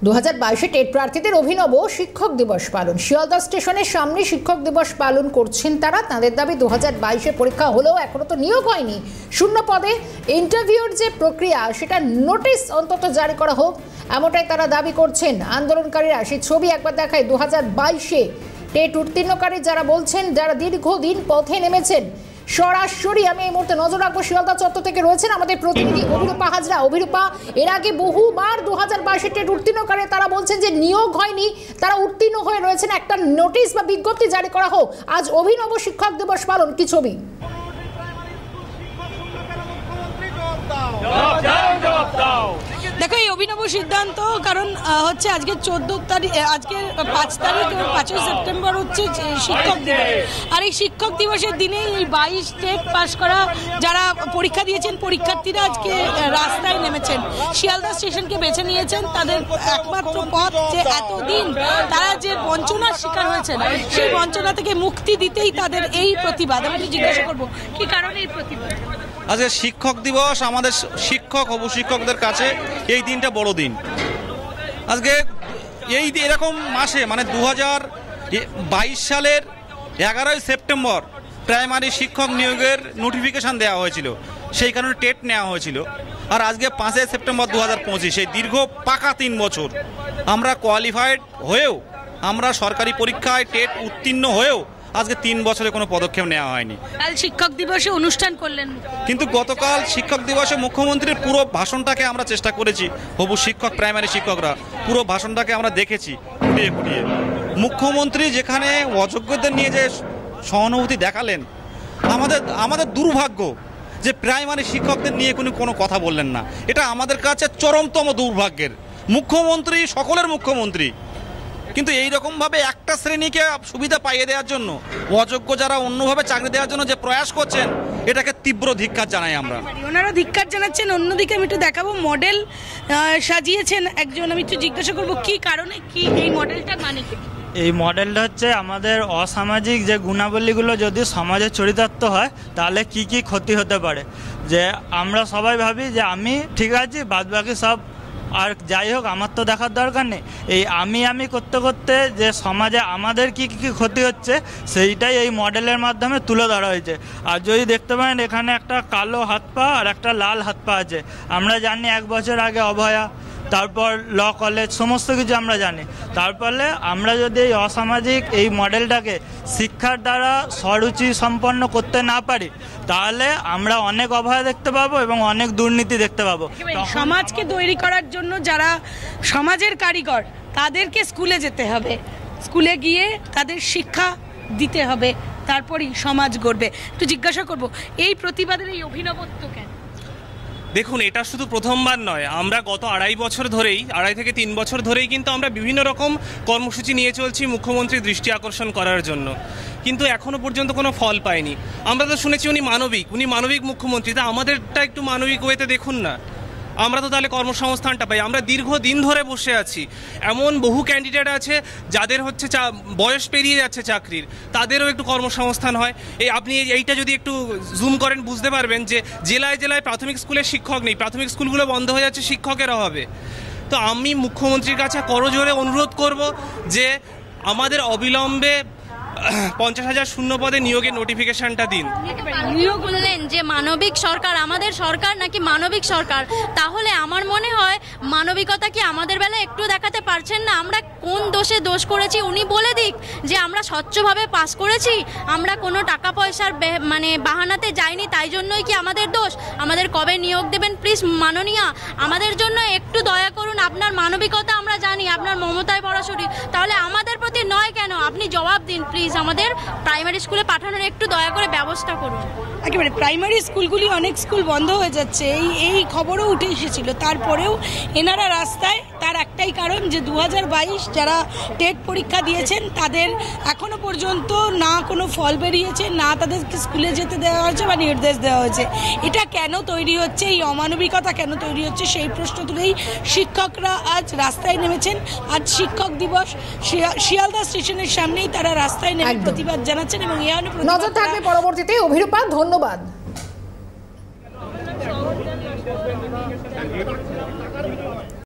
2022 TET প্রার্থীদের অভিনব শিক্ষক দিবস পালন। শিয়ালদা স্টেশনের সামনে শিক্ষক দিবস পালন করছেন তারা। তাদের দাবি 2022 পরীক্ষা হলেও এখনো তো নিয়োগ হয়নি। শূন্য পদে ইন্টারভিউর যে প্রক্রিয়া সেটা নোটিশ অন্তত জারি করা হোক, এমনটাই তারা দাবি করছেন আন্দোলনকারীরা। সেই ছবি একবার দেখায়। 2022 টেট উত্তীর্ণকারী যারা বলছেন, যারা দীর্ঘদিন পথে নেমেছেন। সরাসরি আমি এই মুহূর্তে নজর রাখবো শিয়ালদা চত্বর থেকে রয়েছেন আমাদের প্রতিনিধি অভিরূপা হাজরা। অভিরূপা, এর আগে বহুবার 2022 টেট উত্তীর্ণকারী তারা বলছেন যে নিয়োগ হয়নি, তারা উত্তীর্ণ হয়ে রয়েছেন, একটা নোটিশ বা বিজ্ঞপ্তি জারি করা হোক। আজ অভিনব শিক্ষক দিবস পালন, কি ছবি? দেখো, এই অভিনব সিদ্ধান্ত, কারণ হচ্ছে আজকে 14 তারিখ, আজকে 5 তারিখ এবং 5 সেপ্টেম্বর হচ্ছে শিক্ষক দিবস। আর এই শিক্ষক দিবসের দিনে এই 22 টেট পাস করা যারা পরীক্ষা দিয়েছেন পরীক্ষার্থীরা আজকে রাস্তায় নেমেছেন, শিয়ালদা স্টেশনকে বেছে নিয়েছেন তাদের একমাত্র পথ। যে এতদিন তারা যে বঞ্চনার শিকার হয়েছেন, সেই বঞ্চনা থেকে মুক্তি দিতেই তাদের এই প্রতিবাদ। আমি জিজ্ঞাসা করবো কি কারণে এই প্রতিবাদ? আজকে শিক্ষক দিবস আমাদের শিক্ষক ও শিক্ষকদের কাছে এই দিনটা বড় দিন। আজকে এই এরকম মাসে মানে 2022 সালের 11 সেপ্টেম্বর প্রাইমারি শিক্ষক নিয়োগের নোটিফিকেশান দেওয়া হয়েছিল, সেই কারণে টেট নেওয়া হয়েছিল। আর আজকে 5 সেপ্টেম্বর 2025, সেই দীর্ঘ পাকা 3 বছর আমরা কোয়ালিফাইড হয়েও, আমরা সরকারি পরীক্ষায় টেট উত্তীর্ণ হয়েও আজকে 3 বছরে কোনো পদক্ষেপ নেওয়া হয়নি। কাল শিক্ষক দিবসে অনুষ্ঠান করলেন, কিন্তু গতকাল শিক্ষক দিবসে মুখ্যমন্ত্রীর পুরো ভাষণটাকে আমরা চেষ্টা করেছি, হবু শিক্ষক প্রাইমারি শিক্ষকরা পুরো ভাষণটাকে আমরা দেখেছি খুঁটিয়ে খুঁটিয়ে। মুখ্যমন্ত্রী যেখানে অযোগ্যদের নিয়ে যে সহানুভূতি দেখালেন, আমাদের দুর্ভাগ্য যে প্রাইমারি শিক্ষকদের নিয়ে কোনো কথা বললেন না। এটা আমাদের কাছে চরমতম দুর্ভাগ্যের। মুখ্যমন্ত্রী সকলের মুখ্যমন্ত্রী, কিন্তু এইরকমভাবে একটা শ্রেণীকে সুবিধা পাইয়ে দেওয়ার জন্য অযোগ্য যারা অন্যভাবে চাকরি দেওয়ার জন্য যে প্রয়াস করছেন, এটাকে তীব্র ধিক্কার জানাই আমরা। ওনারা ধিক্কার জানাচ্ছেন। অন্যদিকে আমি একটু দেখাবো, মডেল সাজিয়েছেন একজন। আমি একটু জিজ্ঞাসা করবো কি কারণে, কি এই মডেলটা মানে কি? এই মডেলটা হচ্ছে আমাদের অসামাজিক যে গুণাবলীগুলো যদি সমাজে চরিতার্থ হয় তাহলে কি কি ক্ষতি হতে পারে। যে আমরা সবাই ভাবি যে আমি ঠিক আছি, বাদবাকি সব আর যাই হোক আমার তো দেখার দরকার নেই। এই আমি করতে করতে যে সমাজে আমাদের কি কি ক্ষতি হচ্ছে সেইটাই এই মডেলের মাধ্যমে তুলে ধরা হয়েছে। আর যদি দেখতে পারেন এখানে একটা কালো হাত পা আর একটা লাল হাত পা আছে। আমরা জানি 1 বছর আগে অভয়া, তারপর ল কলেজ, সমস্ত কিছু আমরা জানি। তারপরে আমরা যদি এই অসামাজিক এই মডেলটাকে শিক্ষার দ্বারা স্বরুচি সম্পন্ন করতে না পারি, তাহলে আমরা অনেক অভয়া দেখতে পাবো এবং অনেক দুর্নীতি দেখতে পাবো। সমাজকে তৈরি করার জন্য যারা সমাজের কারিগর, তাদেরকে স্কুলে যেতে হবে, স্কুলে গিয়ে তাদের শিক্ষা দিতে হবে, তারপরই সমাজ গড়বে। একটু জিজ্ঞাসা করবো এই প্রতিবাদের এই অভিনবত্ব কেন? দেখুন, এটা শুধু প্রথমবার নয়, আমরা গত 2.5 থেকে 3 বছর ধরেই কিন্তু আমরা বিভিন্ন রকম কর্মসূচি নিয়ে চলছি মুখ্যমন্ত্রীর দৃষ্টি আকর্ষণ করার জন্য, কিন্তু এখনও পর্যন্ত কোনো ফল পায়নি। আমরা তো শুনেছি উনি মানবিক মুখ্যমন্ত্রী, তা আমাদেরটা একটু মানবিক ওয়েতে দেখুন না। আমরা তো তাহলে কর্মসংস্থানটা পাই। আমরা দীর্ঘদিন ধরে বসে আছি, এমন বহু ক্যান্ডিডেট আছে যাদের হচ্ছে বয়স পেরিয়ে যাচ্ছে চাকরির, তাদেরও একটু কর্মসংস্থান হয়। আপনি এইটা যদি একটু জুম করেন বুঝতে পারবেন যে জেলায় জেলায় প্রাথমিক স্কুলের শিক্ষক নেই, প্রাথমিক স্কুলগুলো বন্ধ হয়ে যাচ্ছে শিক্ষকের অভাবে। তো আমি মুখ্যমন্ত্রীর কাছে করজোরে অনুরোধ করব যে আমাদের অবিলম্বে 50,000 শূন্য পদে নিয়োগের নোটিফিকেশনটা দিন। বললেন যে মানবিক সরকার, আমাদের সরকার নাকি মানবিক সরকার, তাহলে আমার মনে হয় মানবিকতা কি আমাদের বেলায় একটু দেখাতে পারছেন না? আমরা কোন দোষে দোষ করেছি উনি বলে দিক, যে আমরা স্বচ্ছভাবে পাস করেছি, আমরা কোনো টাকা পয়সার মানে বাহানাতে যাইনি, তাই জন্যই কি আমাদের দোষ? আমাদের কবে নিয়োগ দেবেন প্লিজ মাননীয়া, আমাদের জন্য একটু দয়া করুন। আপনার মানবিকতা আমরা জানি, আপনার মমতায় পড়াশোনা, তাহলে আমাদের প্রতি নয় কেন? আপনি জবাব দিন প্লিজ। আমাদের প্রাইমারি স্কুলে পাঠানোর একটু দয়া করে ব্যবস্থা করুন। একেবারে প্রাইমারি স্কুলগুলি, অনেক স্কুল বন্ধ হয়ে যাচ্ছে, এই খবরও উঠে এসেছিল। তারপরেও এনারা রাস্তায়, তার একটাই কারণ যে 2022 যারা টেট পরীক্ষা দিয়েছেন তাদের এখনো পর্যন্ত না কোনো ফল বেরিয়েছে, না তাদেরকে স্কুলে যেতে দেওয়া হয়েছে বা নির্দেশ দেওয়া হয়েছে। এটা কেন তৈরি হচ্ছে, এই অমানবিকতা কেন তৈরি হচ্ছে, সেই প্রশ্ন তুলেই শিক্ষকরা আজ রাস্তায় নেমেছেন। আজ শিক্ষক দিবস, শিয়ালদা স্টেশনের সামনেই তারা রাস্তায় নেমে প্রতিবাদ জানাচ্ছেন এবং নজর থাকবে পরবর্তীতে। অভিরূপা, ধন্যবাদ।